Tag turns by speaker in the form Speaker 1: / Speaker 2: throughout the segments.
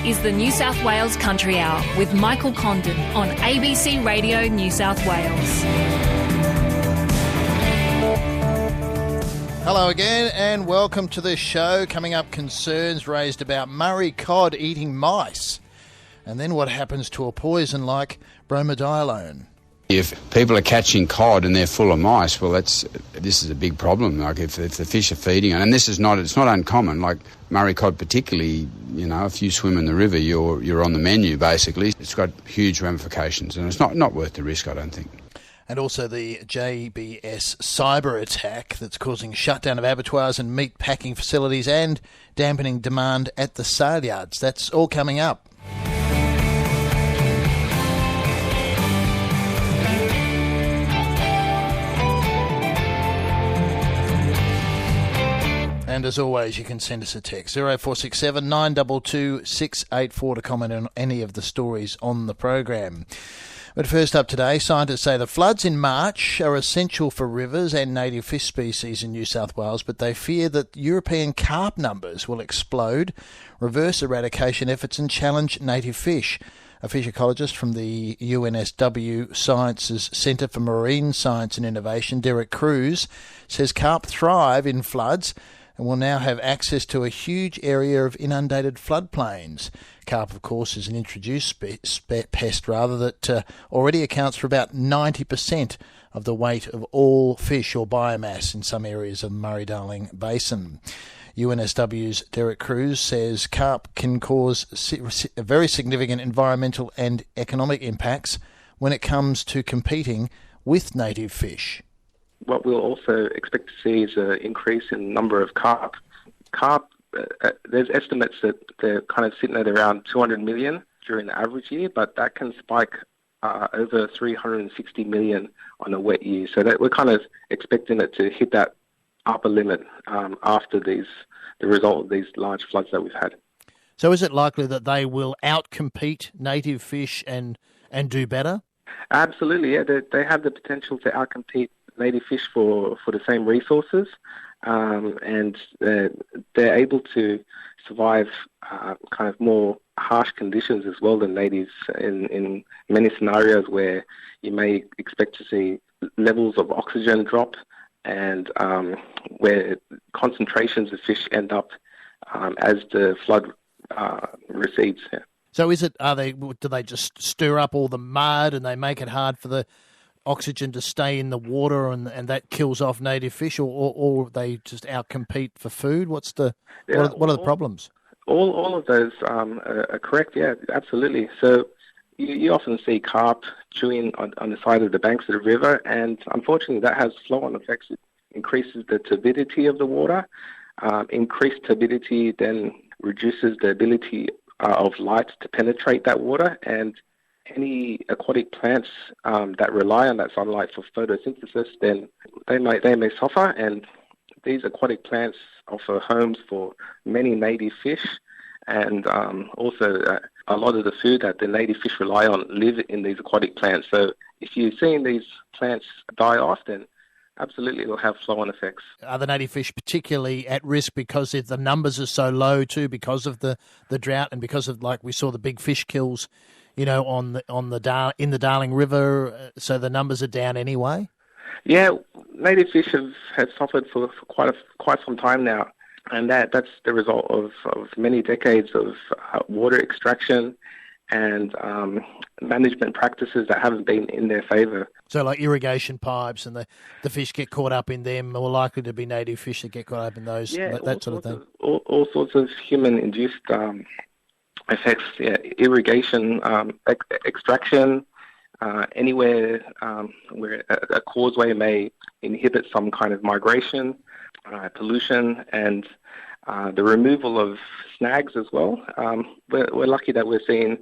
Speaker 1: is the New South Wales Country Hour with Michael Condon on ABC Radio New South Wales.
Speaker 2: Hello again and welcome to the show. Coming up, concerns raised about Murray cod eating mice. And then what happens to a poison like bromadiolone?
Speaker 3: If people are catching cod and they're full of mice, well, this is a big problem. Like if the fish are feeding, and it's not uncommon. Like Murray cod, particularly, if you swim in the river, you're on the menu basically. It's got huge ramifications, and it's not worth the risk, I don't think.
Speaker 2: And also the JBS cyber attack that's causing shutdown of abattoirs and meat packing facilities and dampening demand at the sale yards. That's all coming up. And as always, you can send us a text, 0467 922 684 to comment on any of the stories on the program. But first up today, scientists say the floods in March are essential for rivers and native fish species in New South Wales, but they fear that European carp numbers will explode, reverse eradication efforts and challenge native fish. A fish ecologist from the UNSW Sciences Centre for Marine Science and Innovation, Derek Cruz, says carp thrive in floods and will now have access to a huge area of inundated floodplains. Carp, of course, is an introduced pest that already accounts for about 90% of the weight of all fish or biomass in some areas of the Murray-Darling Basin. UNSW's Derek Cruz says carp can cause very significant environmental and economic impacts when it comes to competing with native fish.
Speaker 4: What we'll also expect to see is an increase in number of carp. There's estimates that they're kind of sitting at around 200 million during the average year, but that can spike over 360 million on a wet year. So that we're kind of expecting it to hit that upper limit after the result of these large floods that we've had.
Speaker 2: So is it likely that they will outcompete native fish and do better?
Speaker 4: Absolutely, yeah. They have the potential to outcompete native fish for the same resources, and they're able to survive kind of more harsh conditions as well than natives in many scenarios where you may expect to see levels of oxygen drop and where concentrations of fish end up as the flood recedes. Yeah.
Speaker 2: So do they just stir up all the mud and they make it hard for the oxygen to stay in the water and that kills off native fish, or they just outcompete for food? What are the problems?
Speaker 4: All of those are correct, yeah, absolutely. So you often see carp chewing on the side of the banks of the river, and unfortunately that has flow-on effects. It increases the turbidity of the water. Increased turbidity then reduces the ability of light to penetrate that water, and any aquatic plants that rely on that sunlight for photosynthesis, then they may suffer. And these aquatic plants offer homes for many native fish, and also a lot of the food that the native fish rely on live in these aquatic plants. So if you're seeing these plants die off, then absolutely it'll have flow-on effects.
Speaker 2: Are the native fish particularly at risk because the numbers are so low too, because of the drought and because of, like we saw, the big fish kills in the Darling River, so the numbers are down anyway?
Speaker 4: Yeah, native fish have suffered for quite some time now, and that's the result of many decades of water extraction and management practices that haven't been in their favour.
Speaker 2: So like irrigation pipes and the fish get caught up in them, more likely to be native fish that get caught up in those, that sort of thing?
Speaker 4: All sorts of human-induced effects, irrigation, extraction, anywhere where a causeway may inhibit some kind of migration, pollution, and the removal of snags as well. We're lucky that we're seeing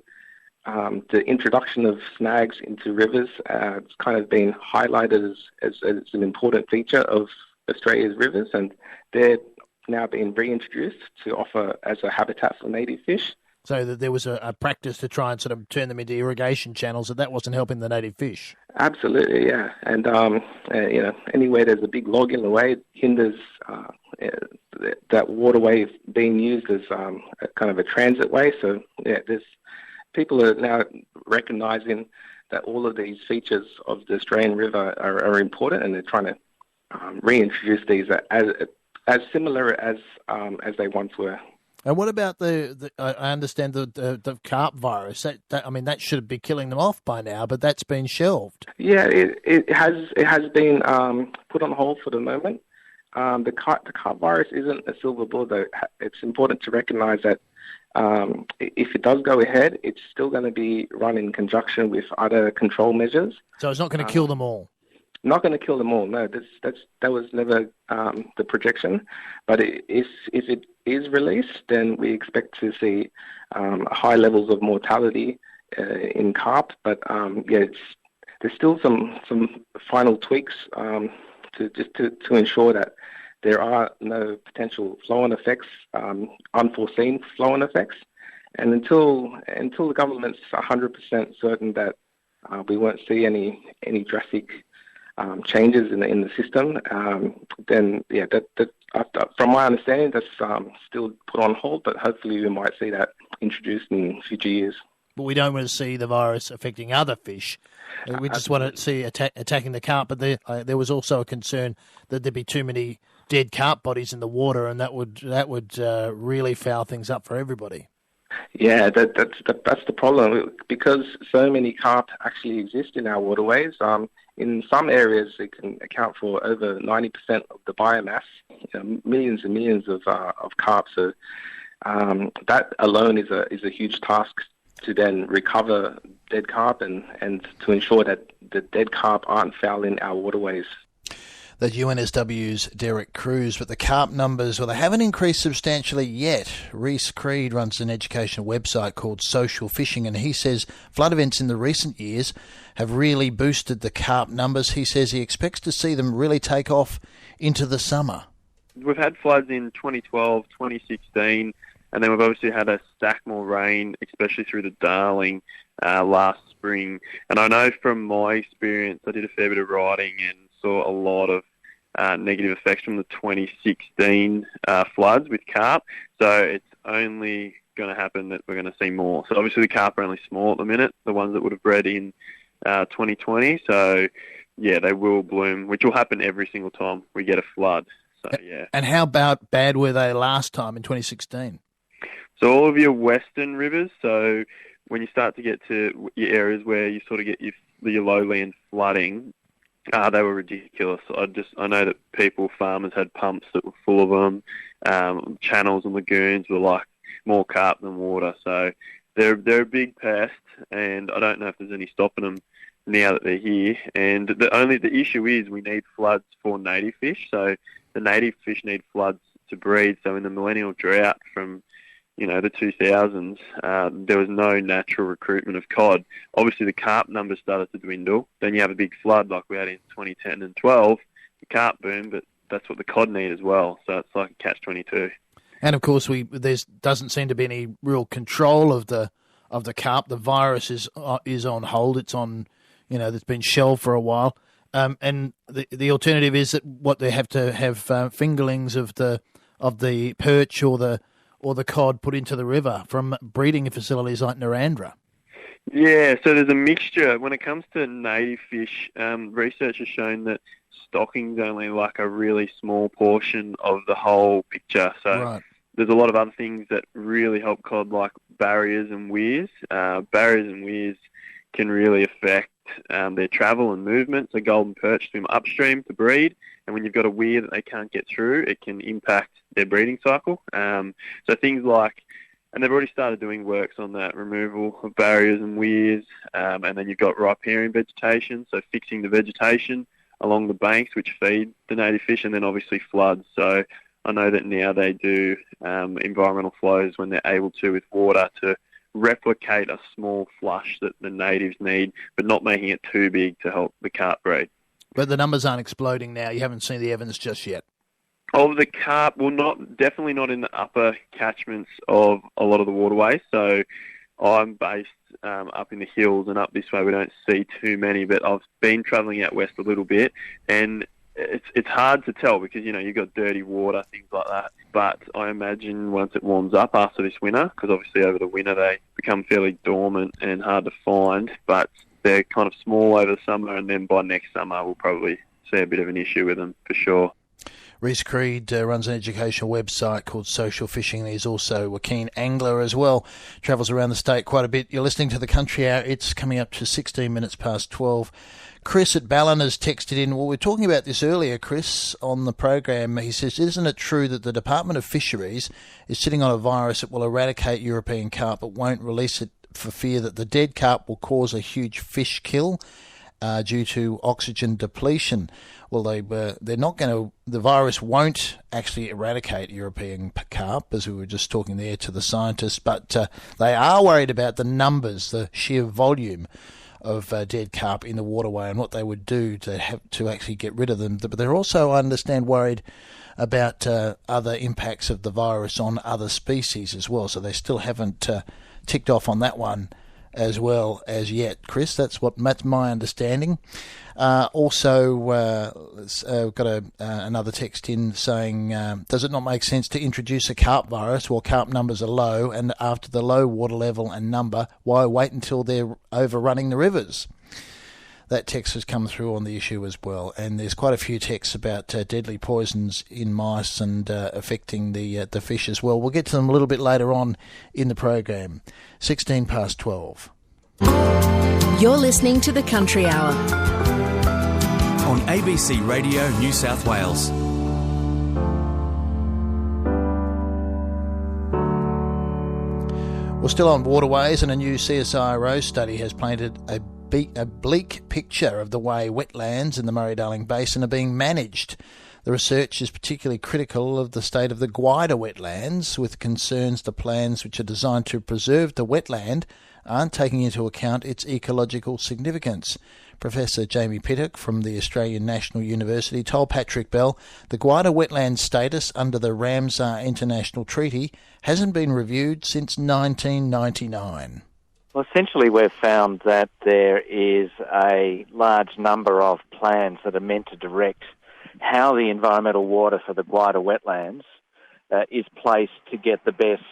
Speaker 4: the introduction of snags into rivers. It's kind of been highlighted as an important feature of Australia's rivers, and they're now being reintroduced to offer as a habitat for native fish.
Speaker 2: So that there was a practice to try and sort of turn them into irrigation channels, and that wasn't helping the native fish.
Speaker 4: Absolutely, yeah. And anywhere there's a big log in the way, it hinders that waterway being used as a kind of a transit way. So yeah, people are now recognising that all of these features of the Australian River are important, and they're trying to reintroduce these as similar as they once were.
Speaker 2: And what about I understand the carp virus? That should be killing them off by now, but that's been shelved.
Speaker 4: Yeah, it has been put on hold for the moment. The carp virus isn't a silver bullet, though. It's important to recognise that if it does go ahead, it's still going to be run in conjunction with other control measures.
Speaker 2: So it's not going to kill them all?
Speaker 4: Not going to kill them all, no. That was never the projection. But if it is released, then we expect to see high levels of mortality in carp. But there's still some final tweaks to ensure that there are no potential flow-on effects, unforeseen flow-on effects. And until the government's 100% certain that we won't see any drastic changes in the system, then that from my understanding, that's still put on hold. But hopefully, we might see that introduced in future years.
Speaker 2: But we don't want to see the virus affecting other fish. We just want to see attacking the carp. But there was also a concern that there'd be too many dead carp bodies in the water, and that would really foul things up for everybody.
Speaker 4: Yeah, that's the problem, because so many carp actually exist in our waterways. In some areas, it can account for over 90% of the biomass, millions and millions of carp. So that alone is a huge task to then recover dead carp and to ensure that the dead carp aren't fouling our waterways.
Speaker 2: That's UNSW's Derek Cruz, but the carp numbers, they haven't increased substantially yet. Reece Creed runs an educational website called Social Fishing, and he says flood events in the recent years have really boosted the carp numbers. He says he expects to see them really take off into the summer.
Speaker 5: We've had floods in 2012, 2016, and then we've obviously had a stack more rain, especially through the Darling last spring. And I know from my experience, I did a fair bit of writing and saw a lot of negative effects from the 2016 floods with carp. So it's only going to happen that we're going to see more. So obviously the carp are only small at the minute, the ones that would have bred in 2020. So yeah, they will bloom, which will happen every single time we get a flood. So yeah.
Speaker 2: And how about bad were they last time in 2016?
Speaker 5: So all of your western rivers, so when you start to get to your areas where you sort of get your lowland flooding, they were ridiculous. I know that farmers had pumps that were full of them. Channels and lagoons were like more carp than water. So they're a big pest, and I don't know if there's any stopping them now that they're here. And the issue is we need floods for native fish. So the native fish need floods to breed. So in the millennial drought from the 2000s, there was no natural recruitment of cod. Obviously, the carp numbers started to dwindle. Then you have a big flood like we had in 2010 and 12. The carp boom, but that's what the cod need as well. So it's like a catch-22.
Speaker 2: And of course, there doesn't seem to be any real control of the carp. The virus is on hold. It's on, it's been shelved for a while. And the alternative is that they have to have fingerlings of the perch or the cod put into the river from breeding facilities like Narrandera.
Speaker 5: Yeah, so there's a mixture. When it comes to native fish, research has shown that stocking's only like a really small portion of the whole picture. So right. There's a lot of other things that really help cod, like barriers and weirs. Barriers and weirs can really affect their travel and movement. So golden perch swim upstream to breed, and when you've got a weir that they can't get through, it can impact their breeding cycle. So things like, and they've already started doing works on that, removal of barriers and weirs, and then you've got riparian vegetation, so fixing the vegetation along the banks which feed the native fish, and then obviously floods. So I know that now they do environmental flows when they're able to with water to replicate a small flush that the natives need, but not making it too big to help the carp breed.
Speaker 2: But the numbers aren't exploding now. You haven't seen the evidence just yet.
Speaker 5: Of the carp, definitely not in the upper catchments of a lot of the waterways. So I'm based up in the hills, and up this way we don't see too many, but I've been travelling out west a little bit, and it's hard to tell because, you've got dirty water, things like that. But I imagine once it warms up after this winter, because obviously over the winter they become fairly dormant and hard to find, but they're kind of small over the summer, and then by next summer we'll probably see a bit of an issue with them for sure.
Speaker 2: Rhys Creed runs an educational website called Social Fishing. He's also a keen angler as well. Travels around the state quite a bit. You're listening to the Country Hour. It's coming up to 16 minutes past 12. Chris at Ballon has texted in. Well, we were talking about this earlier, Chris, on the program. He says, isn't it true that the Department of Fisheries is sitting on a virus that will eradicate European carp but won't release it for fear that the dead carp will cause a huge fish kill due to oxygen depletion? Well, they're not going to. The virus won't actually eradicate European carp, as we were just talking there to the scientists, but they are worried about the numbers, the sheer volume of dead carp in the waterway, and what they would do to actually get rid of them. But they're also, I understand, worried about other impacts of the virus on other species as well. So they still haven't ticked off on that one as well as yet, Chris. That's my understanding. Also, got another text in saying, does it not make sense to introduce a carp virus while carp numbers are low, and after the low water level and number, why wait until they're overrunning the rivers? That text has come through on the issue as well, and there's quite a few texts about deadly poisons in mice and affecting the fish as well. We'll get to them a little bit later on in the program. 16 past 12.
Speaker 1: You're listening to the Country Hour
Speaker 6: on ABC Radio New South Wales.
Speaker 2: We're still on waterways, and a new CSIRO study has painted a bleak picture of the way wetlands in the Murray-Darling Basin are being managed. The research is particularly critical of the state of the Gwydir wetlands, with concerns the plans which are designed to preserve the wetland aren't taking into account its ecological significance. Professor Jamie Pittock from the Australian National University told Patrick Bell the Gwydir wetland status under the Ramsar International Treaty hasn't been reviewed since 1999.
Speaker 7: Well, essentially we've found that there is a large number of plans that are meant to direct how the environmental water for the Gwydir wetlands is placed to get the best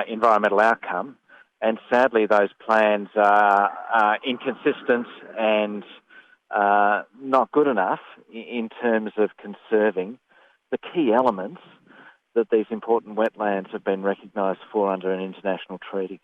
Speaker 7: environmental outcome. And sadly, those plans are inconsistent and not good enough in terms of conserving the key elements that these important wetlands have been recognised for under an international treaty.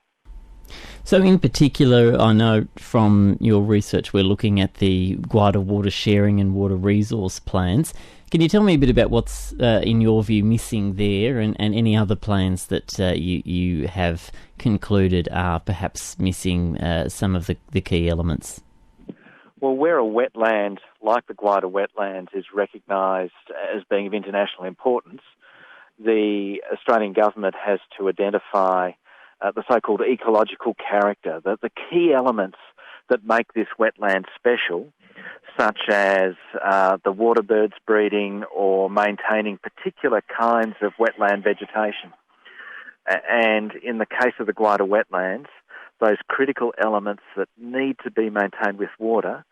Speaker 8: So in particular, I know from your research we're looking at the Gwydir water sharing and water resource plans. Can you tell me a bit about what's, in your view, missing there, and any other plans that you have concluded are perhaps missing some of the key elements?
Speaker 7: Well, where a wetland like the Gwydir wetlands is recognised as being of international importance, the Australian government has to identify the so-called ecological character, the key elements that make this wetland special, such as the water birds breeding or maintaining particular kinds of wetland vegetation. And in the case of the Gwydir wetlands, those critical elements that need to be maintained with water,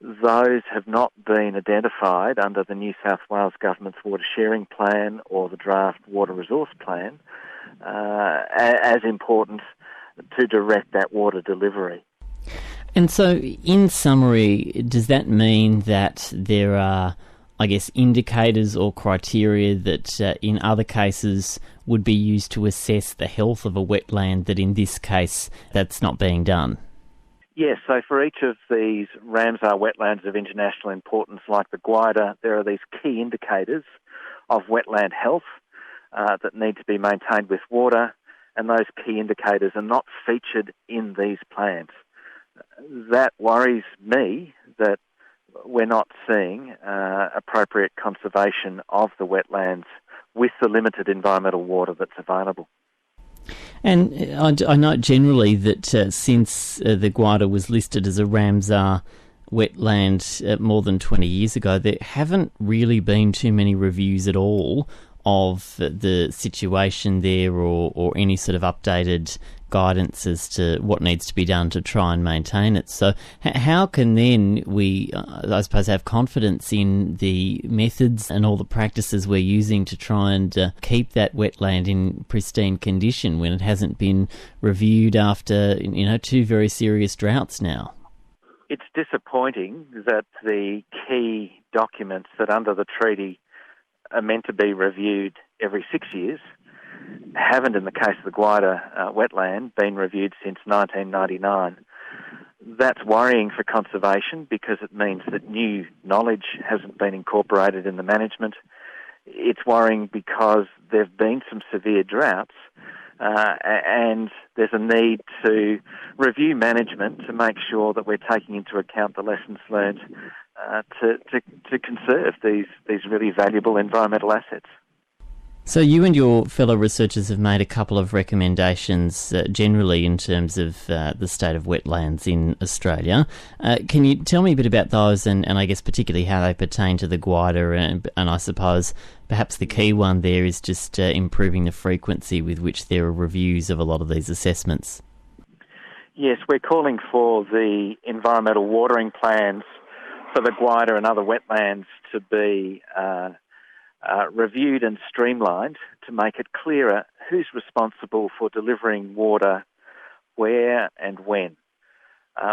Speaker 7: those have not been identified under the New South Wales Government's Water Sharing Plan or the Draft Water Resource Plan as important to direct that water delivery.
Speaker 8: And so, in summary, does that mean that there are, I guess, indicators or criteria that in other cases would be used to assess the health of a wetland that in this case that's not being done?
Speaker 7: Yes, so for each of these Ramsar wetlands of international importance like the Gwydir, there are these key indicators of wetland health that need to be maintained with water, and those key indicators are not featured in these plans. That worries me that we're not seeing appropriate conservation of the wetlands with the limited environmental water that's available.
Speaker 8: And I know generally that since the Gwydir was listed as a Ramsar wetland more than 20 years ago, there haven't really been too many reviews at all of the situation there or any sort of updated guidance as to what needs to be done to try and maintain it. So how can then we, I suppose, have confidence in the methods and all the practices we're using to try and keep that wetland in pristine condition when it hasn't been reviewed after, 2 very serious droughts now?
Speaker 7: It's disappointing that the key documents that under the treaty are meant to be reviewed every 6 years haven't, in the case of the Gwydir wetland, been reviewed since 1999. That's worrying for conservation because it means that new knowledge hasn't been incorporated in the management. It's worrying because there have been some severe droughts and there's a need to review management to make sure that we're taking into account the lessons learned to conserve these really valuable environmental assets.
Speaker 8: So you and your fellow researchers have made a couple of recommendations generally in terms of the state of wetlands in Australia. Can you tell me a bit about those and I guess particularly how they pertain to the Gwydir and I suppose perhaps the key one there is just improving the frequency with which there are reviews of a lot of these assessments?
Speaker 7: Yes, we're calling for the environmental watering plans for the Gwydir and other wetlands to be reviewed and streamlined to make it clearer who's responsible for delivering water, where and when.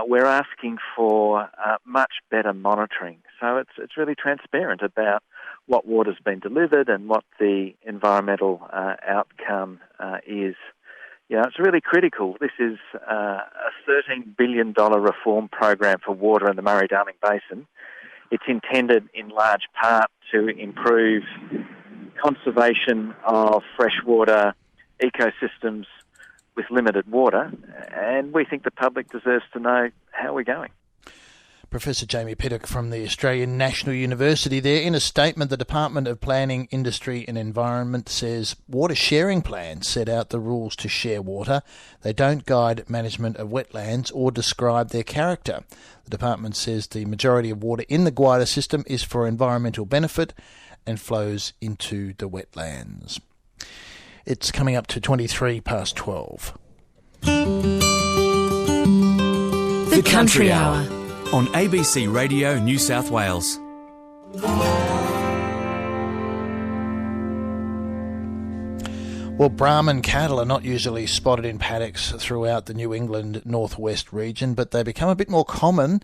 Speaker 7: We're asking for much better monitoring, so it's really transparent about what water's been delivered and what the environmental outcome is. It's really critical. This is a $13 billion reform program for water in the Murray-Darling Basin. It's intended in large part to improve conservation of freshwater ecosystems with limited water, and we think the public deserves to know how we're going.
Speaker 2: Professor Jamie Pittock from the Australian National University there. In a statement, the Department of Planning, Industry and Environment says water sharing plans set out the rules to share water. They don't guide management of wetlands or describe their character. The department says the majority of water in the Gwydir system is for environmental benefit and flows into the wetlands. It's coming up to 12.
Speaker 1: The Country Hour
Speaker 6: on ABC Radio New South Wales.
Speaker 2: Well, Brahman cattle are not usually spotted in paddocks throughout the New England northwest region, but they become a bit more common,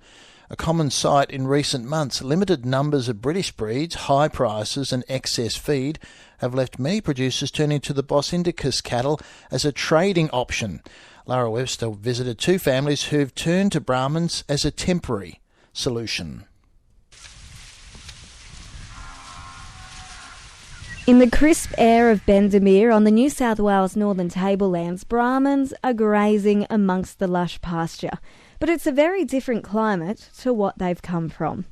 Speaker 2: a common sight in recent months. Limited numbers of British breeds, high prices and excess feed have left many producers turning to the Bos Indicus cattle as a trading option. Lara Webster visited 2 families who've turned to Brahmans as a temporary solution.
Speaker 9: In the crisp air of Bendemeer on the New South Wales Northern Tablelands, Brahmans are grazing amongst the lush pasture. But it's a very different climate to what they've come from.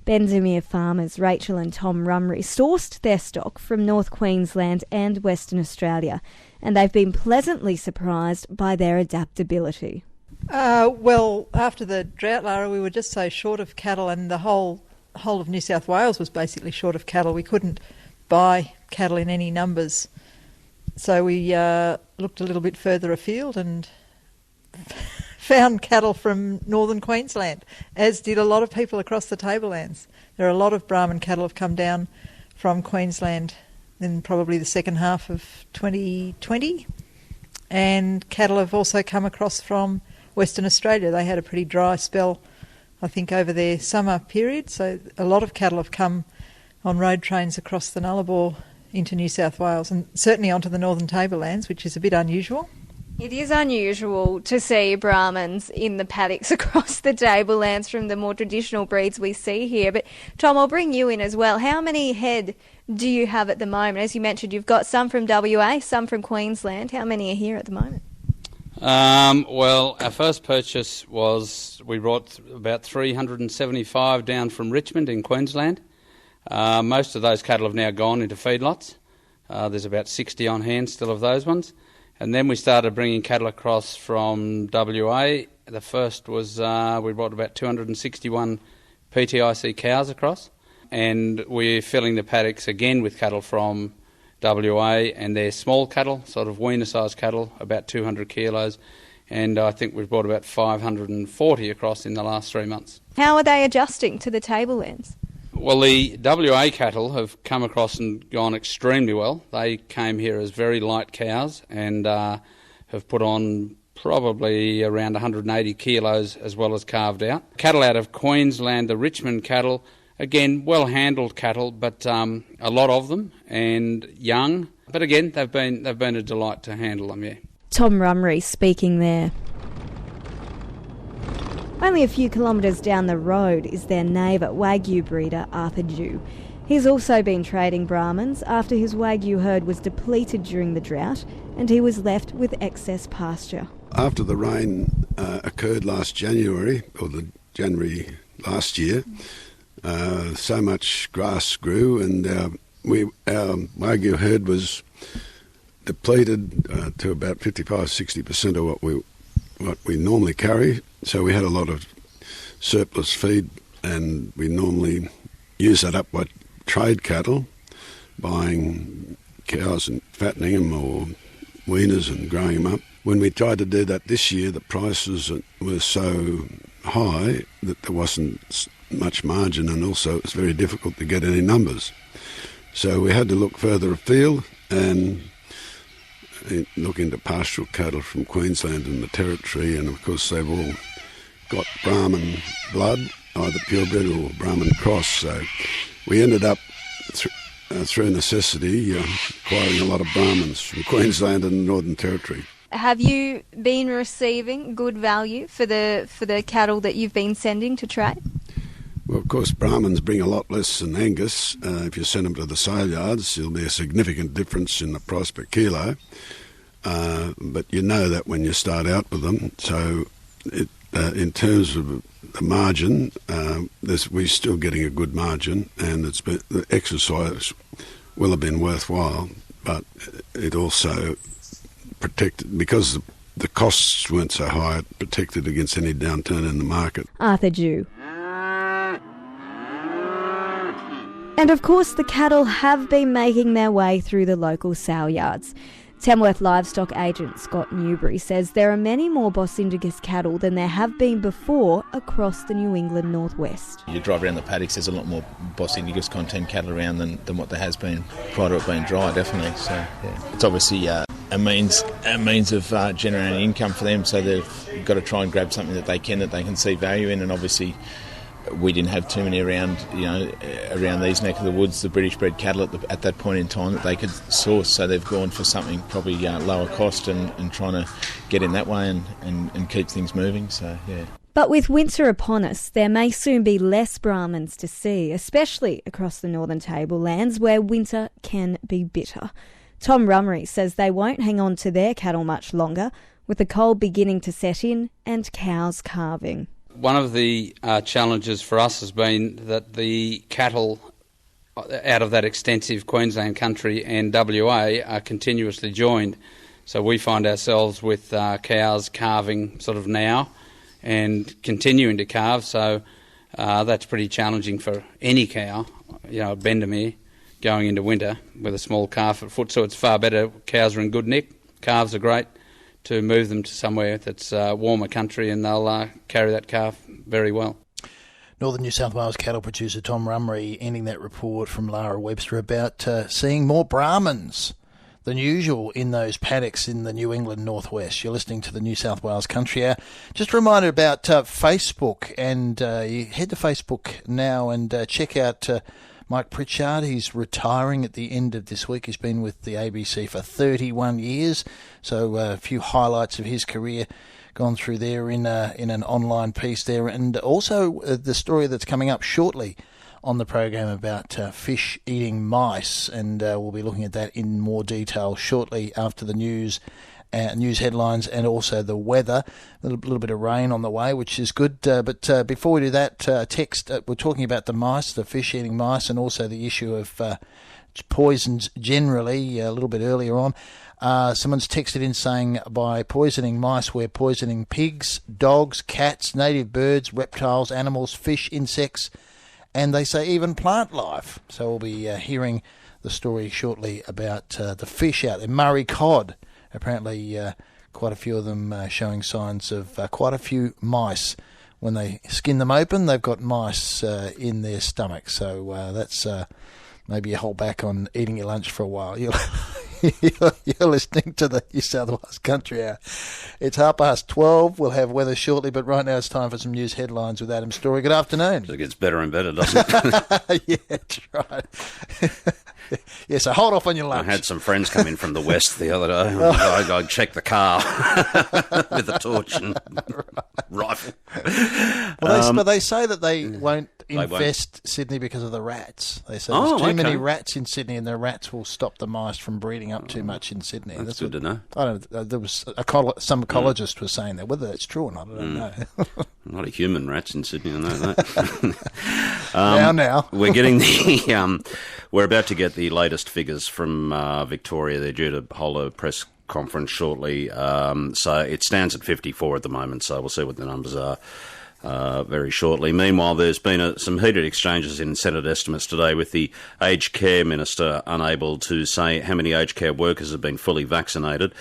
Speaker 9: Bendemeer farmers Rachel and Tom Rumry sourced their stock from North Queensland and Western Australia, and they've been pleasantly surprised by their adaptability.
Speaker 10: Well, after the drought, Lara, we were just so short of cattle, and the whole of New South Wales was basically short of cattle. We couldn't buy cattle in any numbers. So we looked a little bit further afield and found cattle from northern Queensland, as did a lot of people across the Tablelands. There are a lot of Brahman cattle have come down from Queensland in probably the second half of 2020, and cattle have also come across from Western Australia. They had a pretty dry spell, I think, over their summer period, so a lot of cattle have come on road trains across the Nullarbor into New South Wales, and certainly onto the Northern Tablelands, which is a bit unusual.
Speaker 9: It is unusual to see Brahmans in the paddocks across the Tablelands from the more traditional breeds we see here. But Tom, I'll bring you in as well. How many head do you have at the moment? As you mentioned, you've got some from WA, some from Queensland. How many are here at the moment?
Speaker 3: Well, our first purchase was, we brought about 375 down from Richmond in Queensland. Most of those cattle have now gone into feedlots. There's about 60 on hand still of those ones. And then we started bringing cattle across from WA. The first was, we brought about 261 PTIC cows across. And we're filling the paddocks again with cattle from WA, and they're small cattle, sort of weaner-sized cattle, about 200 kilos, and I think we've brought about 540 across in the last 3 months.
Speaker 9: How are they adjusting to the tablelands?
Speaker 3: Well, the WA cattle have come across and gone extremely well. They came here as very light cows and have put on probably around 180 kilos as well as calved out. Cattle out of Queensland, the Richmond cattle, again, well-handled cattle, but a lot of them, and young. But again, they've been a delight to handle them, yeah.
Speaker 9: Tom Rumry speaking there. Only a few kilometres down the road is their neighbour, Wagyu breeder Arthur Jew. He's also been trading Brahmans after his Wagyu herd was depleted during the drought and he was left with excess pasture.
Speaker 11: After the rain occurred last January, or the January last year, so much grass grew and our Wagyu herd was depleted to about 55-60% of what we normally carry. So we had a lot of surplus feed, and we normally use that up by trade cattle, buying cows and fattening them, or weaners and growing them up. When we tried to do that this year, the prices were so high that there wasn't much margin, and also it was very difficult to get any numbers. So we had to look further afield and look into pastoral cattle from Queensland and the Territory, and of course they've all got Brahman blood, either purebred or Brahman cross. So we ended up, through necessity, acquiring a lot of Brahmans from Queensland and the Northern Territory.
Speaker 9: Have you been receiving good value for the cattle that you've been sending to trade?
Speaker 11: Well, of course, Brahmans bring a lot less than Angus. If you send them to the sale yards, there'll be a significant difference in the price per kilo. But you know that when you start out with them. So in terms of the margin, we're still getting a good margin, and the exercise will have been worthwhile, but it also protected, because the costs weren't so high, it protected against any downturn in the market.
Speaker 9: Arthur Jew. And of course the cattle have been making their way through the local sale yards. Tamworth livestock agent Scott Newbury says there are many more Bos Indicus cattle than there have been before across the New England northwest.
Speaker 12: You drive around the paddocks, there's a lot more Bos Indicus content cattle around than what there has been prior to it being dry, definitely. So yeah, it's obviously a means of generating income for them, so they've got to try and grab something that they can see value in, and obviously we didn't have too many around these neck of the woods, the British bred cattle at that point in time that they could source, so they've gone for something probably lower cost and trying to get in that way and keep things moving, so yeah.
Speaker 9: But with winter upon us, there may soon be less Brahmans to see, especially across the northern tablelands where winter can be bitter. Tom Rumry says they won't hang on to their cattle much longer, with the cold beginning to set in and cows calving.
Speaker 3: One of the challenges for us has been that the cattle out of that extensive Queensland country and WA are continuously joined. So we find ourselves with cows calving sort of now and continuing to calve. So that's pretty challenging for any cow, a Bendemeer, going into winter with a small calf at foot. So it's far better. Cows are in good nick. Calves are great to move them to somewhere that's warmer country, and they'll carry that calf very well.
Speaker 2: Northern New South Wales cattle producer Tom Rumry ending that report from Lara Webster about seeing more Brahmans than usual in those paddocks in the New England northwest. You're listening to the New South Wales Country Hour. Just a reminder about Facebook, and you head to Facebook now and check out Mike Pritchard. He's retiring at the end of this week. He's been with the ABC for 31 years, so a few highlights of his career gone through there in an online piece there, and also the story that's coming up shortly on the program about fish eating mice, and we'll be looking at that in more detail shortly after the news headlines and also the weather. A little bit of rain on the way, which is good. But before we do that, we're talking about the mice, the fish-eating mice, and also the issue of poisons generally a little bit earlier on. Someone's texted in saying by poisoning mice, we're poisoning pigs, dogs, cats, native birds, reptiles, animals, fish, insects, and they say even plant life. So we'll be hearing the story shortly about the fish out there. Murray cod, apparently quite a few of them showing signs of quite a few mice. When they skin them open, they've got mice in their stomach. So that's maybe you hold back on eating your lunch for a while. You're listening to the New South Wales Country Hour. It's 12:30. We'll have weather shortly, but right now it's time for some news headlines with Adam Story. Good afternoon.
Speaker 13: It gets better and better, doesn't it?
Speaker 2: Yeah, that's right. Yeah, so hold off on your lunch.
Speaker 13: I had some friends come in from the west the other day. I checked the car with a torch and rifle.
Speaker 2: Well, but they say that they won't infest Sydney because of the rats. They say there's too many rats in Sydney, and the rats will stop the mice from breeding up too much in Sydney.
Speaker 13: That's good to know.
Speaker 2: I don't know. There was some ecologist was saying that. Whether it's true or not, I don't know.
Speaker 13: A lot of human rats in Sydney, I know that.
Speaker 2: Now.
Speaker 13: We're getting we're about to get the latest figures from Victoria. They're due to hold a press conference shortly. So it stands at 54 at the moment, so we'll see what the numbers are very shortly. Meanwhile, there's been some heated exchanges in Senate estimates today, with the aged care minister unable to say how many aged care workers have been fully vaccinated.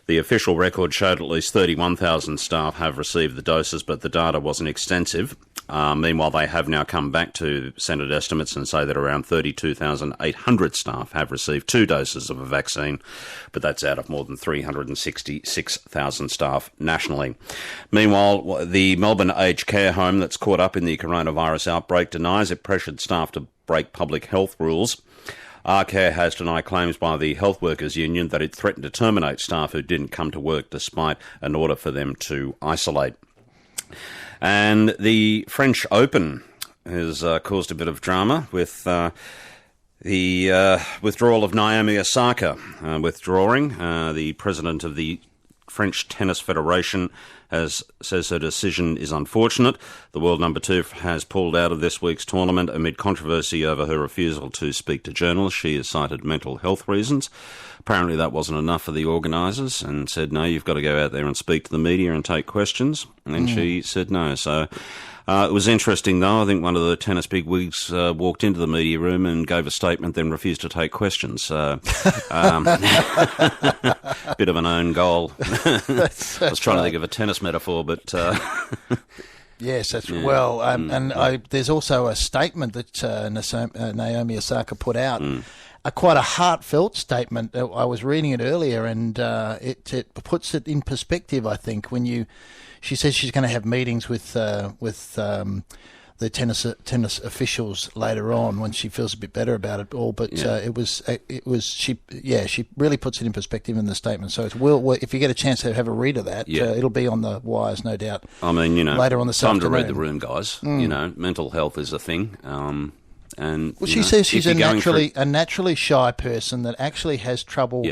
Speaker 13: The official record showed at least 31,000 staff have received the doses, but the data wasn't extensive. Meanwhile, they have now come back to Senate estimates and say that around 32,800 staff have received 2 doses of a vaccine, but that's out of more than 366,000 staff nationally. Meanwhile, the Melbourne aged care home that's caught up in the coronavirus outbreak denies it pressured staff to break public health rules. Arcare has denied claims by the Health Workers Union that it threatened to terminate staff who didn't come to work despite an order for them to isolate. And the French Open has caused a bit of drama with the withdrawal of Naomi Osaka. The president of the French Tennis Federation says her decision is unfortunate. The world number 2 has pulled out of this week's tournament amid controversy over her refusal to speak to journalists. She has cited mental health reasons. Apparently that wasn't enough for the organisers and said, no, you've got to go out there and speak to the media and take questions. And she said no. So it was interesting, though. I think one of the tennis bigwigs walked into the media room and gave a statement, then refused to take questions. So, bit of an own goal. I was trying to think of a tennis metaphor, but...
Speaker 2: Yes, that's well. There's also a statement that Naomi Osaka put out, quite a heartfelt statement. I was reading it earlier, and it puts it in perspective, I think, when she says she's going to have meetings with the tennis officials later on when she feels a bit better about it all. But she really puts it in perspective in the statement. So if you get a chance to have a read of that, it'll be on the wires, no doubt.
Speaker 13: I mean,
Speaker 2: later on this afternoon.
Speaker 13: Time to read the room, guys. Mental health is a thing. And
Speaker 2: she says she's a naturally shy person that actually has trouble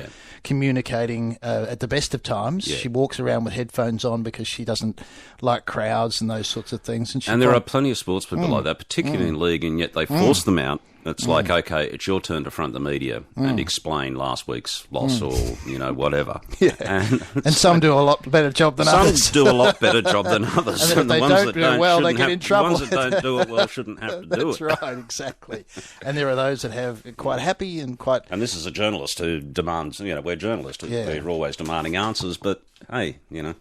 Speaker 2: communicating at the best of times. She walks around with headphones on because she doesn't like crowds and those sorts of things.
Speaker 13: And there are plenty of sports people like that, particularly in league, and yet they force them out. It's like, okay, it's your turn to front the media and explain last week's loss or, whatever.
Speaker 2: Yeah. And some do a lot better job than others.
Speaker 13: Some do a lot better job than others.
Speaker 2: And if they don't do it well, they get in trouble.
Speaker 13: The ones that don't do it well shouldn't have to do it.
Speaker 2: That's right, exactly. And there are those that have quite happy and quite...
Speaker 13: And this is a journalist who demands, we're journalists. We're always demanding answers, but... Hey,
Speaker 2: and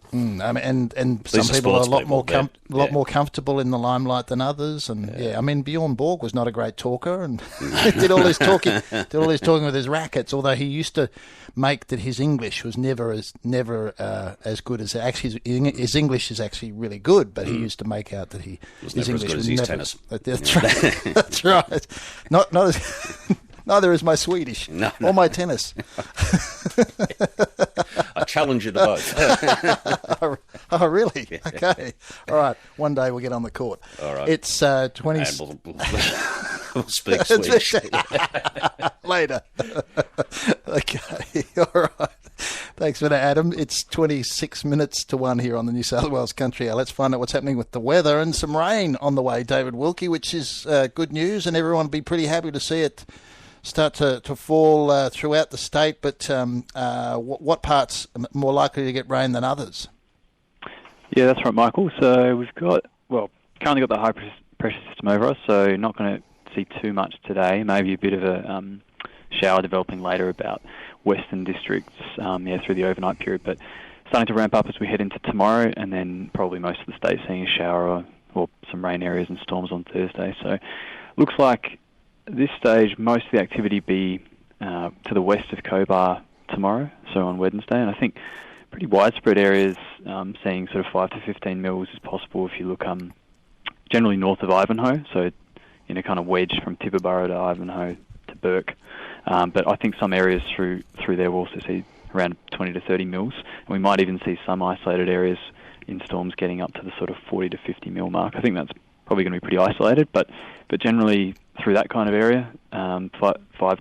Speaker 2: some people are a lot more comfortable in the limelight than others, and Bjorn Borg was not a great talker, and did all his talking with his rackets. Although he used to make that his English was never as good as actually his English is actually really good, but he used to make out that his English was never.
Speaker 13: Tennis.
Speaker 2: That's right. That's right. Not as. Neither is my Swedish or my tennis.
Speaker 13: I challenge you to both.
Speaker 2: Oh, really? Yeah. Okay. All right. One day we'll get on the court.
Speaker 13: All right.
Speaker 2: It's 20...
Speaker 13: We'll speak Swedish.
Speaker 2: Later. Okay. All right. Thanks for that, Adam. It's 26 minutes to 1 here on the New South Wales Country Hour. Let's find out what's happening with the weather and some rain on the way, David Wilkie, which is good news, and everyone will be pretty happy to see it start to fall throughout the state, but what parts are more likely to get rain than others?
Speaker 14: Yeah, that's right, Michael. So we've currently got the high pressure system over us, so not going to see too much today. Maybe a bit of a shower developing later about western districts through the overnight period, but starting to ramp up as we head into tomorrow, and then probably most of the state seeing a shower or some rain areas and storms on Thursday. So looks like at this stage most of the activity be to the west of Cobar tomorrow, so on Wednesday, and I think pretty widespread areas seeing sort of 5 to 15 mils is possible if you look generally north of Ivanhoe, so in a kind of wedge from Tibooburra to Ivanhoe to Burke. But I think some areas through there will also see around 20 to 30 mils, and we might even see some isolated areas in storms getting up to the sort of 40 to 50 mil mark. I think that's probably going to be pretty isolated, but generally through that kind of area, 5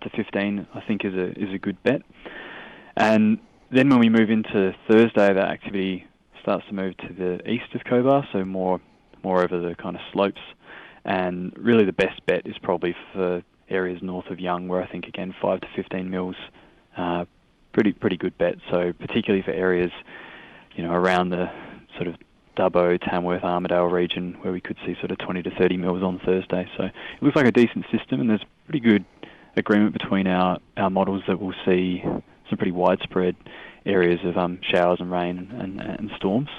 Speaker 14: to 15 I think is a good bet. And then when we move into Thursday, that activity starts to move to the east of Cobar, so more over the kind of slopes. And really the best bet is probably for areas north of Young, where I think, again, 5 to 15 mils, pretty good bet. So particularly for areas, around the sort of Dubbo, Tamworth, Armidale region, where we could see sort of 20 to 30 mils on Thursday. So it looks like a decent system, and there's pretty good agreement between our models that we'll see some pretty widespread areas of showers and rain and storms.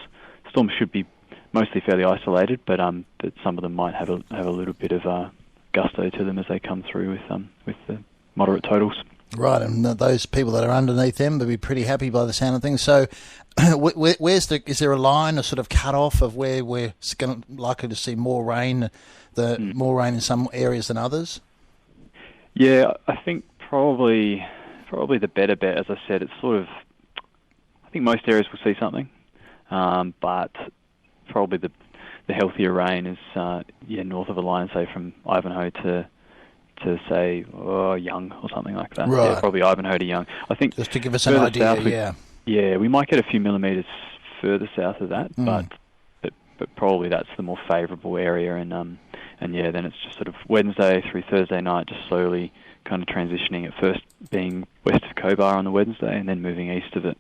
Speaker 14: Storms should be mostly fairly isolated, but some of them might have a little bit of gusto to them as they come through with the moderate totals.
Speaker 2: Right, and those people that are underneath them will be pretty happy by the sound of things. So, is there a line, a sort of cut-off of where we're likely to see more rain, more rain in some areas than others?
Speaker 14: Yeah, I think probably the better bet, as I said, it's sort of, I think most areas will see something, but probably the healthier rain is north of a line, say from Ivanhoe to say Young or something like that.
Speaker 2: Right.
Speaker 14: Yeah, probably Ivanhoe to Young. I think
Speaker 2: just to give us an idea.
Speaker 14: We might get a few millimetres further south of that, but probably that's the more favourable area, and then it's just sort of Wednesday through Thursday night, just slowly kind of transitioning, at first being west of Cobar on the Wednesday and then moving east of it.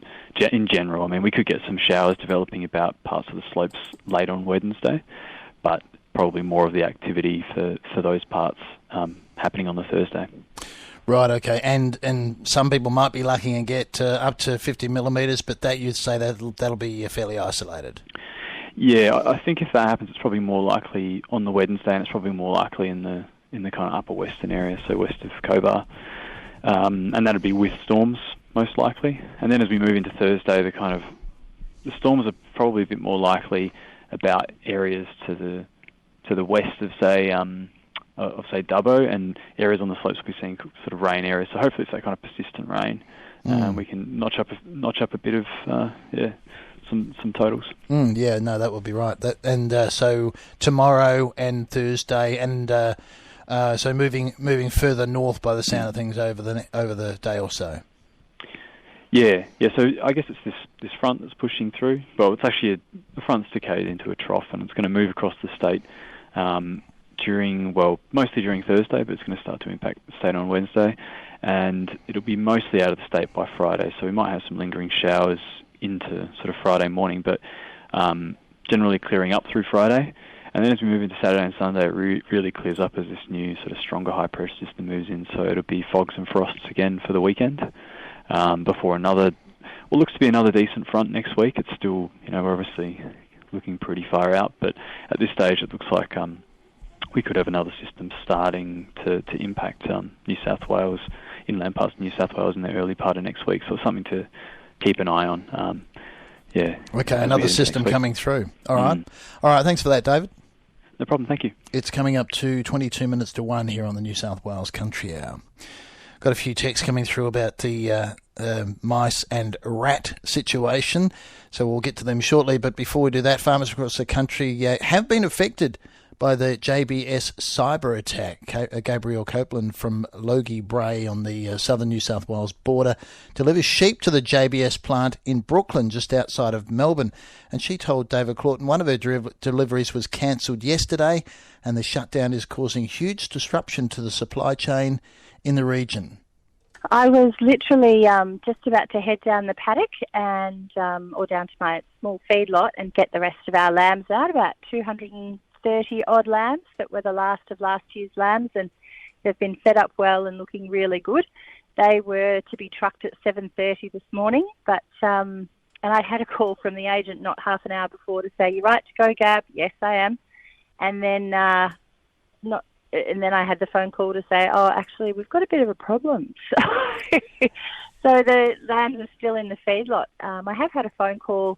Speaker 14: In general, I mean, we could get some showers developing about parts of the slopes late on Wednesday, but probably more of the activity for those parts happening on the Thursday.
Speaker 2: Right, okay. And some people might be lucky and get up to 50 millimetres, but that you'd say that'll be fairly isolated.
Speaker 14: Yeah, I think if that happens, it's probably more likely on the Wednesday, and it's probably more likely in the kind of upper western area, so west of Cobar. And that'd be with storms, most likely. And then as we move into Thursday, the storms are probably a bit more likely about areas to the west of, say Dubbo, and areas on the slopes we'll be seeing sort of rain areas. So hopefully it's that kind of persistent rain. We can notch up a bit of some totals.
Speaker 2: That would be right. So tomorrow and Thursday, and so moving further north by the sound of things over the day or so.
Speaker 14: Yeah. So I guess it's this front that's pushing through. Well, it's actually the front's decayed into a trough, and it's going to move across the state mostly during Thursday, but it's going to start to impact the state on Wednesday, and it'll be mostly out of the state by Friday. So we might have some lingering showers into sort of Friday morning, but generally clearing up through Friday. And then as we move into Saturday and Sunday, it really clears up as this new sort of stronger high pressure system moves in. So it'll be fogs and frosts again for the weekend before looks to be another decent front next week. It's still, we're obviously looking pretty far out, but at this stage it looks like we could have another system starting to impact New South Wales, inland parts of New South Wales in the early part of next week. So it's something to keep an eye on.
Speaker 2: Okay, another system coming through. All right. All right, thanks for that, David.
Speaker 14: No problem, thank you.
Speaker 2: It's coming up to 22 minutes to 1 here on the New South Wales Country Hour. Got a few texts coming through about the mice and rat situation, so we'll get to them shortly. But before we do that, farmers across the country have been affected by the JBS cyber attack. Gabriel Copeland from Logie Bray on the southern New South Wales border delivers sheep to the JBS plant in Brooklyn, just outside of Melbourne. And she told David Claughton one of her deliveries was cancelled yesterday, and the shutdown is causing huge disruption to the supply chain in the region.
Speaker 15: I was literally just about to head down the paddock and or down to my small feedlot and get the rest of our lambs out, about 230 odd lambs that were the last of last year's lambs, and they've been fed up well and looking really good. They were to be trucked at 7:30 this morning, but and I had a call from the agent not half an hour before to say, "You're right to go, Gab." Yes, I am. And then I had the phone call to say, "Oh, actually, we've got a bit of a problem." So the lambs are still in the feedlot. I have had a phone call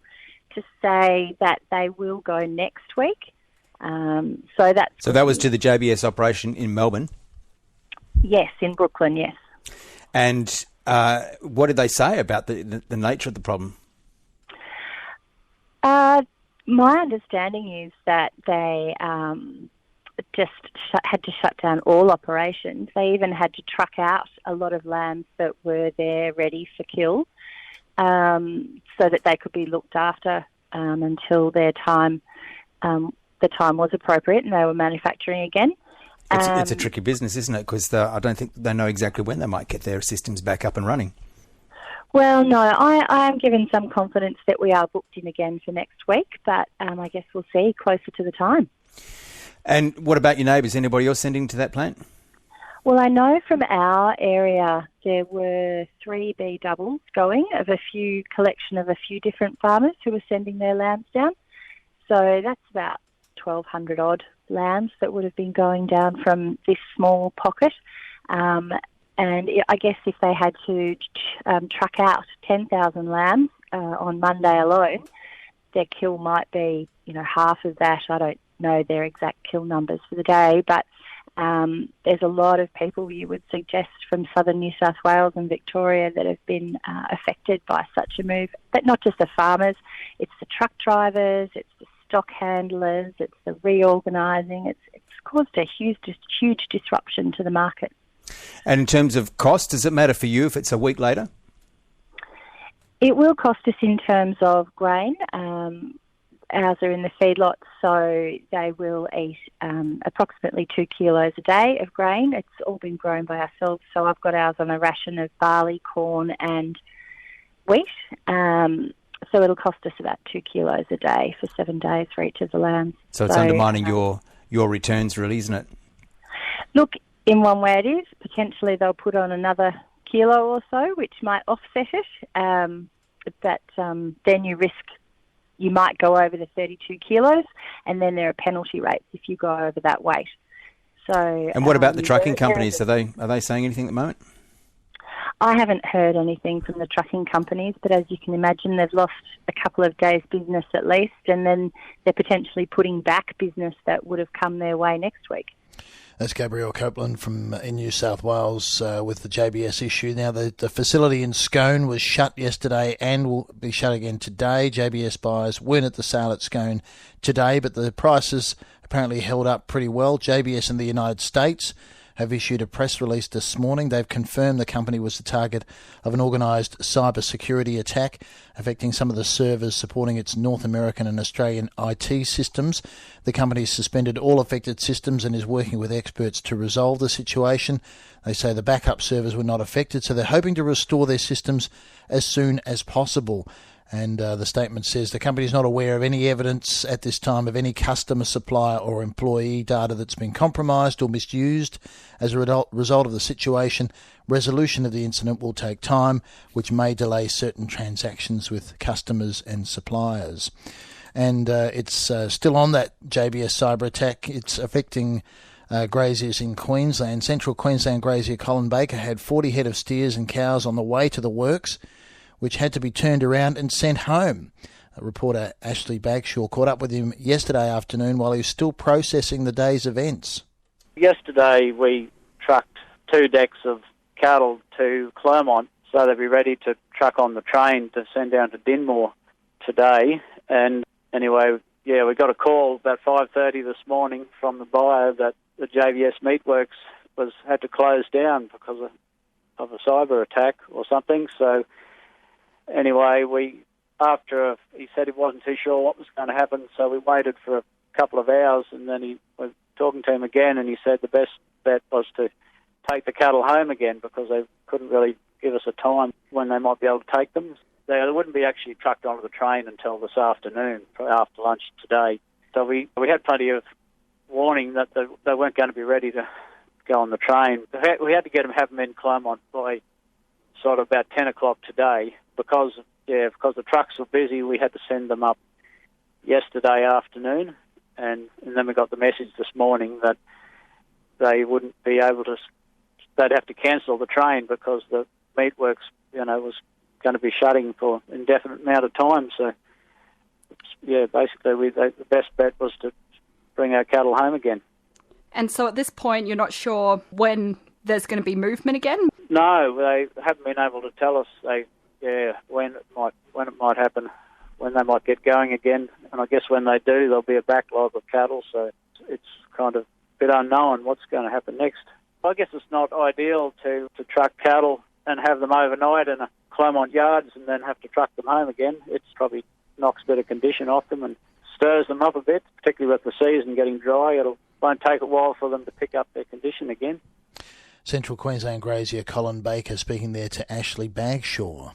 Speaker 15: to say that they will go next week. So
Speaker 16: that was to the JBS operation in Melbourne?
Speaker 15: Yes, in Brooklyn, yes.
Speaker 16: And what did they say about the nature of the problem?
Speaker 15: My understanding is that they just had to shut down all operations. They even had to truck out a lot of lambs that were there ready for kill, so that they could be looked after until their time, the time was appropriate, and they were manufacturing again.
Speaker 16: It's a tricky business, isn't it? Because I don't think they know exactly when they might get their systems back up and running.
Speaker 15: Well, no, I am given some confidence that we are booked in again for next week, but I guess we'll see closer to the time.
Speaker 16: And what about your neighbours? Anybody else sending to that plant?
Speaker 15: Well, I know from our area there were 3 bee doubles going of a collection of a few different farmers who were sending their lambs down. So that's about 1,200 odd lambs that would have been going down from this small pocket. And I guess if they had to truck out 10,000 lambs on Monday alone, their kill might be, half of that. I don't know their exact kill numbers for the day, but there's a lot of people, you would suggest, from southern New South Wales and Victoria that have been affected by such a move. But not just the farmers, it's the truck drivers, it's the stock handlers, it's the reorganising. It's caused a huge disruption to the market.
Speaker 16: And in terms of cost, does it matter for you if it's a week later?
Speaker 15: It will cost us in terms of grain. Ours are in the feedlot, so they will eat approximately 2 kilos a day of grain. It's all been grown by ourselves, so I've got ours on a ration of barley, corn and wheat. So it'll cost us about 2 kilos a day for 7 days for each of the lambs.
Speaker 16: So it's undermining your returns, really, isn't it?
Speaker 15: Look, in one way it is. Potentially they'll put on another kilo or so, which might offset it. But then you might go over the 32 kilos, and then there are penalty rates if you go over that weight. So. And
Speaker 16: what about the trucking companies? Are they saying anything at the moment?
Speaker 15: I haven't heard anything from the trucking companies, but as you can imagine, they've lost a couple of days' business at least, and then they're potentially putting back business that would have come their way next week.
Speaker 2: That's Gabrielle Copeland in New South Wales with the JBS issue. Now, the facility in Scone was shut yesterday and will be shut again today. JBS buyers weren't at the sale at Scone today, but the prices apparently held up pretty well. JBS in the United States have issued a press release this morning. They've confirmed the company was the target of an organised cybersecurity attack affecting some of the servers supporting its North American and Australian IT systems. The company suspended all affected systems and is working with experts to resolve the situation. They say the backup servers were not affected, so they're hoping to restore their systems as soon as possible. And the statement says the company is not aware of any evidence at this time of any customer, supplier or employee data that's been compromised or misused. As a result of the situation, resolution of the incident will take time, which may delay certain transactions with customers and suppliers. And it's still on that JBS cyber attack. It's affecting graziers in Queensland. Central Queensland grazier Colin Baker had 40 head of steers and cows on the way to the works, which had to be turned around and sent home. Reporter Ashley Bagshaw caught up with him yesterday afternoon while he was still processing the day's events.
Speaker 17: Yesterday we trucked 2 decks of cattle to Clermont so they'd be ready to truck on the train to send down to Dinmore today. And anyway, we got a call about 5:30 this morning from the buyer that the JBS Meatworks had to close down because of a cyber attack or something. So anyway, he said he wasn't too sure what was going to happen, so we waited for a couple of hours, and then he was talking to him again, and he said the best bet was to take the cattle home again because they couldn't really give us a time when they might be able to take them. They wouldn't be actually trucked onto the train until this afternoon, after lunch today. So we had plenty of warning that they weren't going to be ready to go on the train. We had to have them in Clermont by sort of about 10 o'clock today. Because the trucks were busy, we had to send them up yesterday afternoon, and then we got the message this morning that they wouldn't be able to, they'd have to cancel the train because the meatworks, was going to be shutting for an indefinite amount of time. So, basically the best bet was to bring our cattle home again.
Speaker 18: And so at this point, you're not sure when there's going to be movement again?
Speaker 17: No, they haven't been able to tell us when it might happen, when they might get going again. And I guess when they do, there'll be a backlog of cattle, so it's kind of a bit unknown what's going to happen next. I guess it's not ideal to truck cattle and have them overnight in a Clermont yards and then have to truck them home again. It's probably knocks a bit of condition off them and stirs them up a bit, particularly with the season getting dry. It won't take a while for them to pick up their condition again.
Speaker 2: Central Queensland grazier Colin Baker speaking there to Ashley Bagshaw.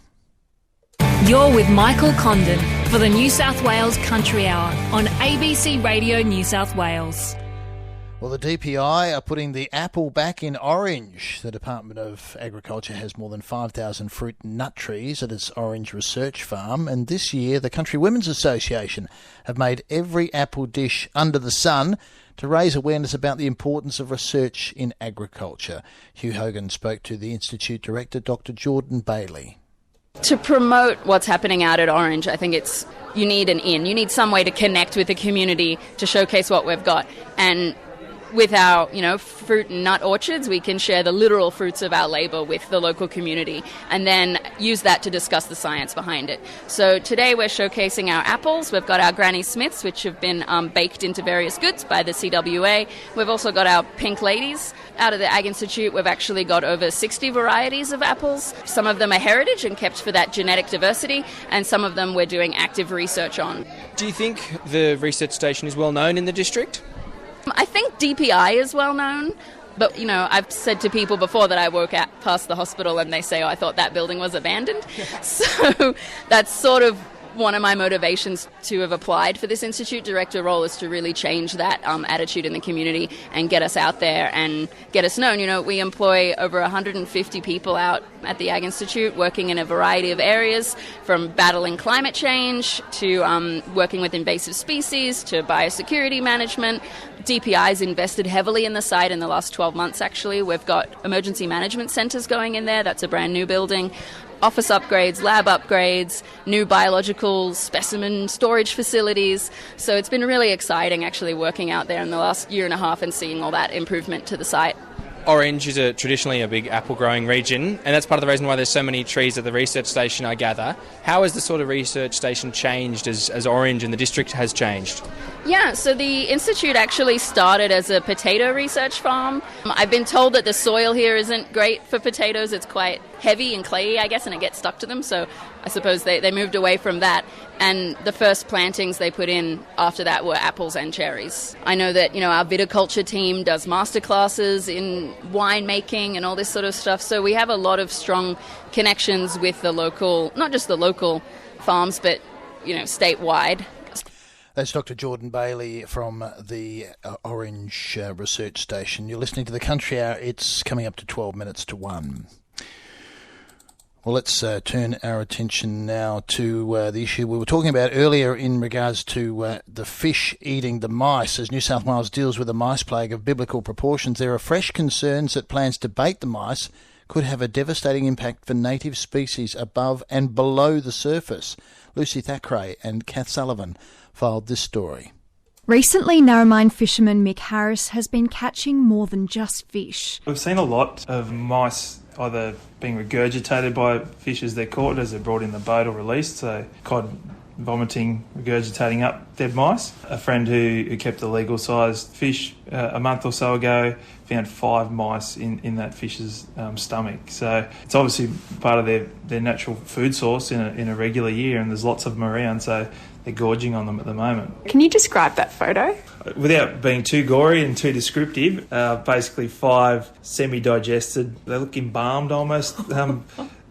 Speaker 1: You're with Michael Condon for the New South Wales Country Hour on ABC Radio New South Wales.
Speaker 2: Well, the DPI are putting the apple back in Orange. The Department of Agriculture has more than 5,000 fruit and nut trees at its Orange Research Farm, and this year the Country Women's Association have made every apple dish under the sun to raise awareness about the importance of research in agriculture. Hugh Hogan spoke to the Institute Director, Dr. Jordan Bailey.
Speaker 19: To promote what's happening out at Orange, I think you need an in. You need some way to connect with the community to showcase what we've got. And with our, fruit and nut orchards, we can share the literal fruits of our labour with the local community and then use that to discuss the science behind it. So today we're showcasing our apples. We've got our Granny Smiths, which have been baked into various goods by the CWA. We've also got our Pink Ladies. Out of the Ag Institute, we've actually got over 60 varieties of apples. Some of them are heritage and kept for that genetic diversity, and some of them we're doing active research on.
Speaker 20: Do you think the research station is well known in the district?
Speaker 19: I think DPI is well known, but, I've said to people before that I walk past the hospital and they say, I thought that building was abandoned. So that's sort of one of my motivations to have applied for this Institute Director role, is to really change that attitude in the community and get us out there and get us known. We employ over 150 people out at the Ag Institute working in a variety of areas, from battling climate change to working with invasive species to biosecurity management. DPI's invested heavily in the site in the last 12 months, actually. We've got emergency management centres going in there. That's a brand new building. Office upgrades, lab upgrades, new biological specimen storage facilities. So it's been really exciting actually working out there in the last year and a half and seeing all that improvement to the site.
Speaker 20: Orange is traditionally a big apple growing region, and that's part of the reason why there's so many trees at the research station, I gather. How has the sort of research station changed as Orange and the district has changed?
Speaker 19: Yeah, so the Institute actually started as a potato research farm. I've been told that the soil here isn't great for potatoes. It's quite heavy and clayey, I guess, and it gets stuck to them. So I suppose they moved away from that. And the first plantings they put in after that were apples and cherries. I know that, our viticulture team does masterclasses in winemaking and all this sort of stuff. So we have a lot of strong connections with the local, not just the local farms, but, statewide.
Speaker 2: That's Dr. Jordan Bailey from the Orange Research Station. You're listening to the Country Hour. It's coming up to 12 minutes to 1. Well, let's turn our attention now to the issue we were talking about earlier in regards to the fish eating the mice. As New South Wales deals with a mice plague of biblical proportions, there are fresh concerns that plans to bait the mice could have a devastating impact for native species above and below the surface. Lucy Thackeray and Kath Sullivan filed this story.
Speaker 21: Recently, Narromine fisherman Mick Harris has been catching more than just fish.
Speaker 22: We've seen a lot of mice either being regurgitated by fish as they're caught, as they're brought in the boat or released, so cod vomiting, regurgitating up dead mice. A friend who kept a legal-sized fish a month or so ago found 5 mice in that fish's stomach. So it's obviously part of their natural food source in a regular year, and there's lots of them around, so they're gorging on them at the moment.
Speaker 23: Can you describe that photo?
Speaker 22: Without being too gory and too descriptive, basically 5 semi-digested, they look embalmed almost,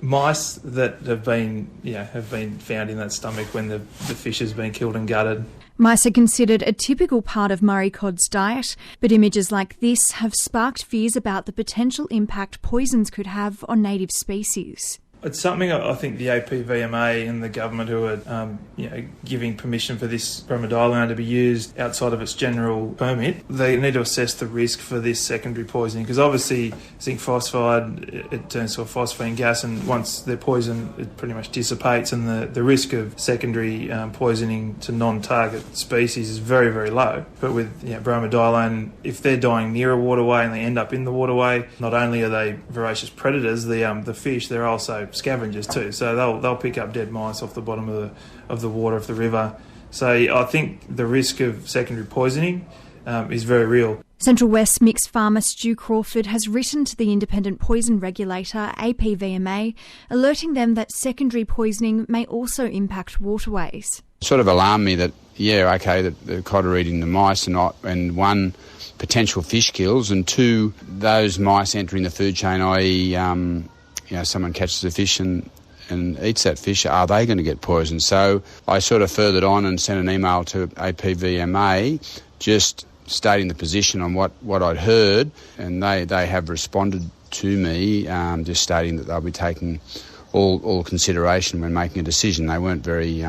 Speaker 22: mice that have been found in that stomach when the fish has been killed and gutted.
Speaker 21: Mice are considered a typical part of Murray cod's diet, but images like this have sparked fears about the potential impact poisons could have on native species.
Speaker 22: It's something I think the APVMA and the government who are giving permission for this bromidolone to be used outside of its general permit, they need to assess the risk for this secondary poisoning, because obviously zinc phosphide, it turns to a phosphine gas, and once they're poisoned it pretty much dissipates, and the risk of secondary poisoning to non-target species is very, very low. But with bromidolone, if they're dying near a waterway and they end up in the waterway, not only are they voracious predators, the fish, they're also scavengers too, so they'll pick up dead mice off the bottom of the water of the river. So I think the risk of secondary poisoning is very real.
Speaker 21: Central West mixed farmer Stu Crawford has written to the independent poison regulator APVMA, alerting them that secondary poisoning may also impact waterways.
Speaker 3: It sort of alarmed me that that the cod are eating the mice, and one, potential fish kills, and two, those mice entering the food chain, i.e. someone catches a fish and eats that fish, are they going to get poisoned? So I sort of furthered on and sent an email to APVMA just stating the position on what I'd heard, and they have responded to me just stating that they'll be taking all consideration when making a decision. They weren't very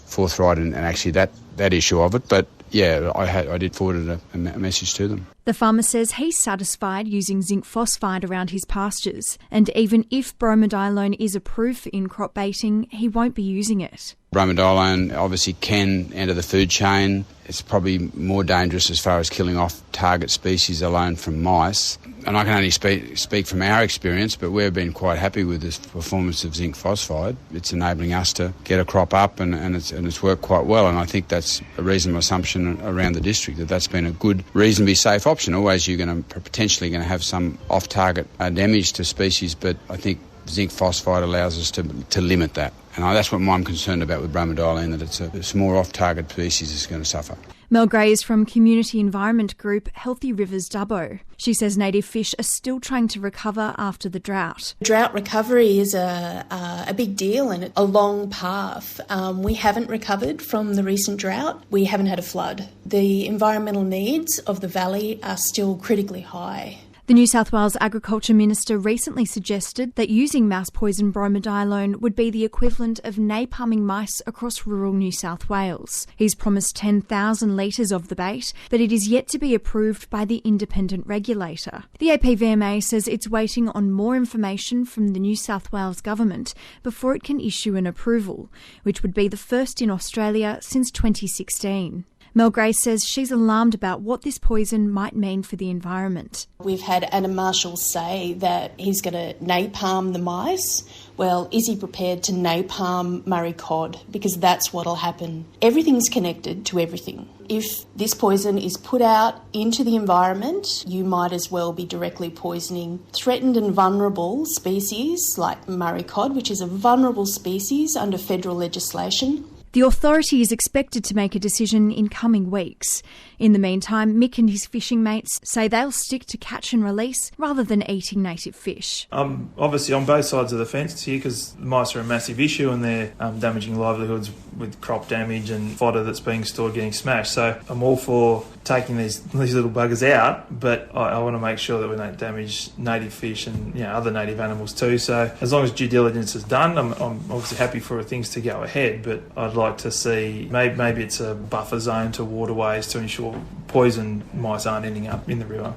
Speaker 3: forthright in actually that issue of it, but yeah, I did forward a message to them.
Speaker 21: The farmer says he's satisfied using zinc phosphide around his pastures, and even if bromidolone is approved for in-crop baiting, he won't be using it.
Speaker 3: Bromidolone obviously can enter the food chain. It's probably more dangerous as far as killing off target species alone from mice. And I can only speak from our experience, but we've been quite happy with the performance of zinc phosphide. It's enabling us to get a crop up, and it's worked quite well. And I think that's a reasonable assumption around the district, that's been a good, reasonably safe option. Always you're potentially going to have some off-target damage to species, but I think zinc phosphide allows us to limit that. And that's what I'm concerned about with bromidolone, that it's more off-target species that's going to suffer.
Speaker 21: Mel Gray is from community environment group Healthy Rivers Dubbo. She says native fish are still trying to recover after the drought.
Speaker 4: Drought recovery is a big deal and a long path. We haven't recovered from the recent drought. We haven't had a flood. The environmental needs of the valley are still critically high.
Speaker 21: The New South Wales Agriculture Minister recently suggested that using mouse poison bromidolone would be the equivalent of napalming mice across rural New South Wales. He's promised 10,000 litres of the bait, but it is yet to be approved by the independent regulator. The APVMA says it's waiting on more information from the New South Wales government before it can issue an approval, which would be the first in Australia since 2016. Mel Gray says she's alarmed about what this poison might mean for the environment.
Speaker 4: We've had Adam Marshall say that he's going to napalm the mice. Well, is he prepared to napalm Murray cod? Because that's what'll happen. Everything's connected to everything. If this poison is put out into the environment, you might as well be directly poisoning threatened and vulnerable species like Murray cod, which is a vulnerable species under federal legislation.
Speaker 21: The authority is expected to make a decision in coming weeks. In the meantime, Mick and his fishing mates say they'll stick to catch and release rather than eating native fish.
Speaker 22: I'm obviously on both sides of the fence here because the mice are a massive issue and they're damaging livelihoods with crop damage and fodder that's being stored getting smashed. So I'm all for taking these little buggers out, but I want to make sure that we don't damage native fish and other native animals too. So as long as due diligence is done, I'm obviously happy for things to go ahead, but I'd like to see maybe it's a buffer zone to waterways to ensure poison mice aren't ending up in the river.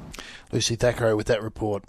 Speaker 2: Lucy Thackeray with that report.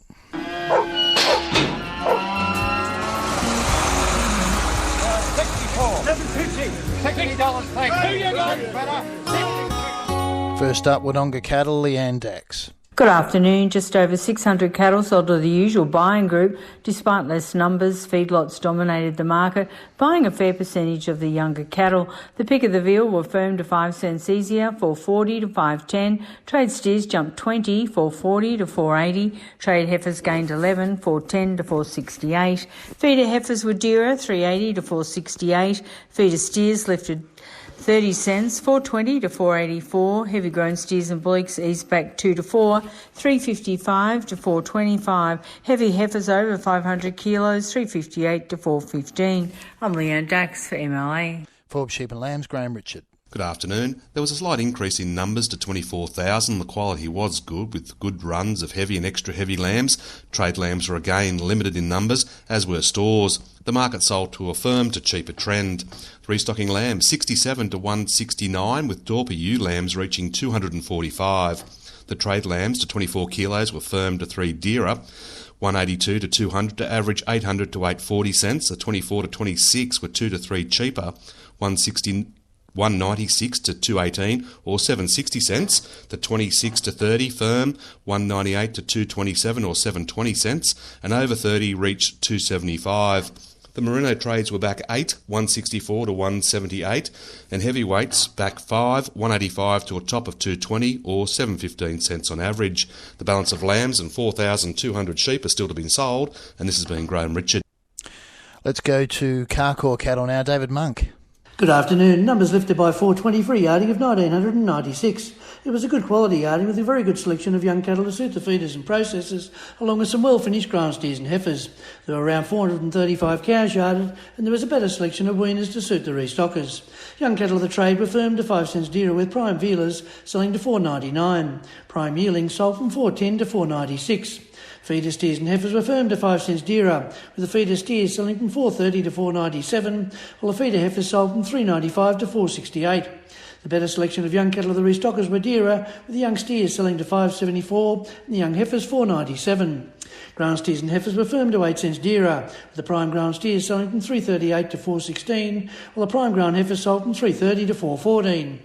Speaker 2: First up, Wodonga Cattle, Leanne Dax.
Speaker 5: Good afternoon. Just over 600 cattle sold to the usual buying group. Despite less numbers, feedlots dominated the market, buying a fair percentage of the younger cattle. The pick of the veal were firm to 5 cents easier, $4.40 to $5.10. Trade steers jumped 20, $4.40 to $4.80. Trade heifers gained 11, $4.10 to $4.68. Feeder heifers were dearer, $3.80 to $4.68. Feeder steers lifted 30 cents, $4.20 to $4.84. Heavy grown steers and bullocks eased back 2 to 4, $3.55 to $4.25. Heavy heifers over 500 kilos, $3.58 to $4.15. I'm Leanne Dax for MLA.
Speaker 2: Forbes Sheep and Lambs, Graham Richard.
Speaker 7: Good afternoon. There was a slight increase in numbers to 24,000. The quality was good, with good runs of heavy and extra heavy lambs. Trade lambs were again limited in numbers, as were stores. The market sold to a firm to cheaper trend. Restocking lambs 67 to 169, with Dorper ewe lambs reaching 245. The trade lambs to 24 kilos were firm to 3 dearer, 182 to 200 to average 800 to 840 cents. The 24 to 26 were 2 to 3 cheaper, 196 to 218 or 760 cents. The 26 to 30 firm, 198 to 227 or 720 cents, and over 30 reached 275. The merino trades were back 8, 164 to 178, and heavyweights back 5, 185 to a top of 220 or 715 cents on average. The balance of lambs and 4,200 sheep are still to be sold, and this has been Graham Richard.
Speaker 2: Let's go to Carcoar Cattle now. David Monk.
Speaker 8: Good afternoon. Numbers lifted by 420 free yarding of 1,996. It was a good quality yarding with a very good selection of young cattle to suit the feeders and processors, along with some well-finished ground steers and heifers. There were around 435 cows yarded, and there was a better selection of weaners to suit the restockers. Young cattle of the trade were firm to 5 cents dearer, with prime vealers selling to $4.99. Prime yearlings sold from $4.10 to $4.96. Feeder steers and heifers were firm to 5 cents dearer, with the feeder steers selling from $4.30 to $4.97, while the feeder heifers sold from $3.95 to $4.68. The better selection of young cattle of the restockers were dearer, with the young steers selling to $5.74 and the young heifers $4.97. Ground steers and heifers were firm to 8 cents dearer, with the prime ground steers selling from $3.38 to $4.16, while the prime ground heifers sold from $3.30 to $4.14.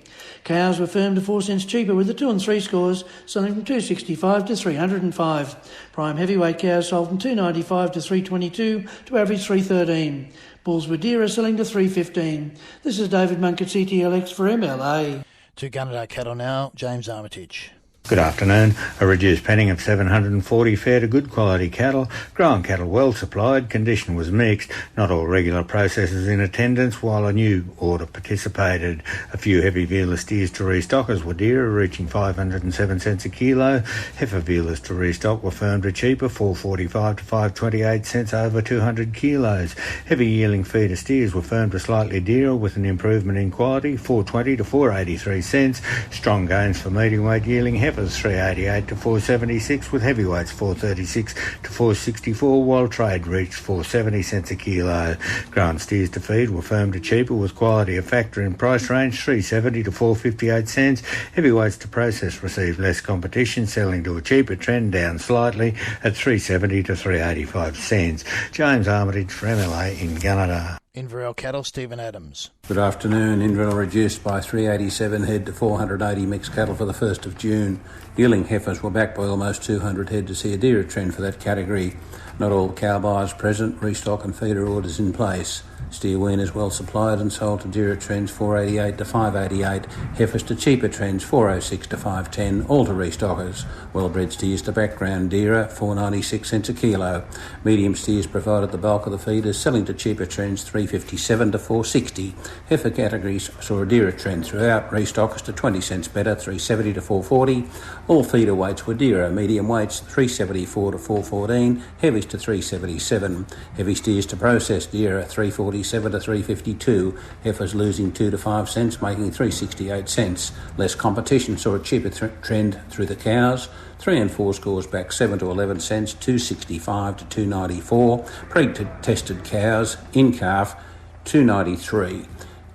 Speaker 8: Cows were firm to 4 cents cheaper, with the 2 and 3 scores selling from $2.65 to $305. Prime heavyweight cows sold from $2.95 to $3.22 to average $3.13. Bulls were dearer, selling to $3.15. This is David Monk at CTLX for MLA.
Speaker 2: To Gunnedah Cattle now, James Armitage.
Speaker 23: Good afternoon. A reduced penning of 740 fair to good quality cattle. Grown cattle well supplied. Condition was mixed. Not all regular processors in attendance, while a new order participated. A few heavy vealer steers to restockers were dearer, reaching 507 cents a kilo. Heifer vealers to restock were firm to cheaper, 445 to 528 cents over 200 kilos. Heavy yearling feeder steers were firm to slightly dearer, with an improvement in quality, 420 to 483 cents. Strong gains for medium weight yearling heifers, 388 to 476, with heavyweights 436 to 464, while trade reached 470 cents a kilo. Ground steers to feed were firm to cheaper, with quality a factor in price range, 370 to 458 cents. Heavyweights to process received less competition, selling to a cheaper trend, down slightly at 370 to 385 cents. James Armitage for MLA in Gunnedah.
Speaker 2: Inverell Cattle, Stephen Adams.
Speaker 24: Good afternoon. Inverell reduced by 387 head to 480 mixed cattle for the 1st of June. Yearling heifers were back by almost 200 head to see a dearer trend for that category. Not all cow buyers present, restock and feeder orders in place. Steer weaners well supplied and sold to dearer trends 488 to 588, heifers to cheaper trends 406 to 510, all to restockers. Well-bred steers to background dearer 496 cents a kilo. Medium steers provided the bulk of the feeders, selling to cheaper trends 357 to 460. Heifer categories saw a dearer trend throughout, restockers to 20 cents better 370 to 440. All feeder weights were dearer, medium weights 374 to 414, heavies to 377. Heavy steers to process dearer 347 to 352, heifers losing 2 to 5 cents, making 368 cents. Less competition saw a cheaper trend through the cows. 3 and 4 scores back 7 to 11 cents, 265 to 294. Pre-tested cows in calf 293.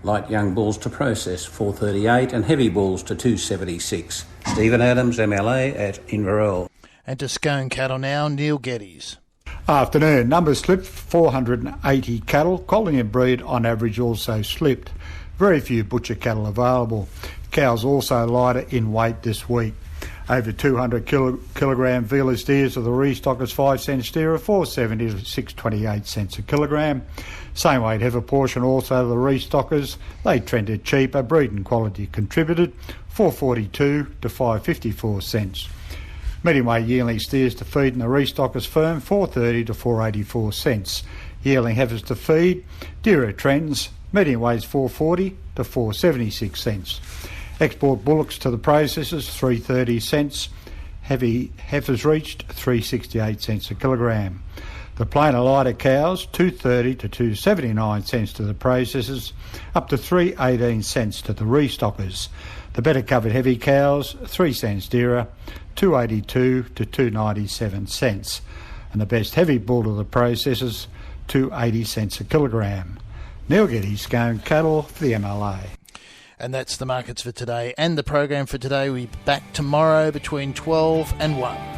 Speaker 24: Light young bulls to process 438 and heavy bulls to 276. Stephen Adams, MLA at Inverell.
Speaker 2: And to Scone Cattle now, Neil Geddes.
Speaker 25: Afternoon. Numbers slipped 480 cattle. Quality and breed on average also slipped. Very few butcher cattle available. Cows also lighter in weight this week. Over 200 kilogram vealer steers of the restockers 5 cent steer of 470 to 628 cents a kilogram. Same weight heifer portion also the restockers. They trended cheaper. Breed and quality contributed 442 to 554 cents. Medium weight yearling steers to feed in the restockers firm 430 to 484 cents. Yearling heifers to feed, dearer trends, medium weights 440 to 476 cents. Export bullocks to the processors 330 cents. Heavy heifers reached 368 cents a kilogram. The plainer lighter cows, 2.30 to 2.79 cents to the processors, up to 3.18 cents to the restockers. The better covered heavy cows, 3 cents dearer, 2.82 to 2.97 cents. And the best heavy bull to the processors, 2.80 cents a kilogram. Neil Getty, Scone Cattle for the MLA.
Speaker 2: And that's the markets for today and the program for today. We'll be back tomorrow between 12 and 1.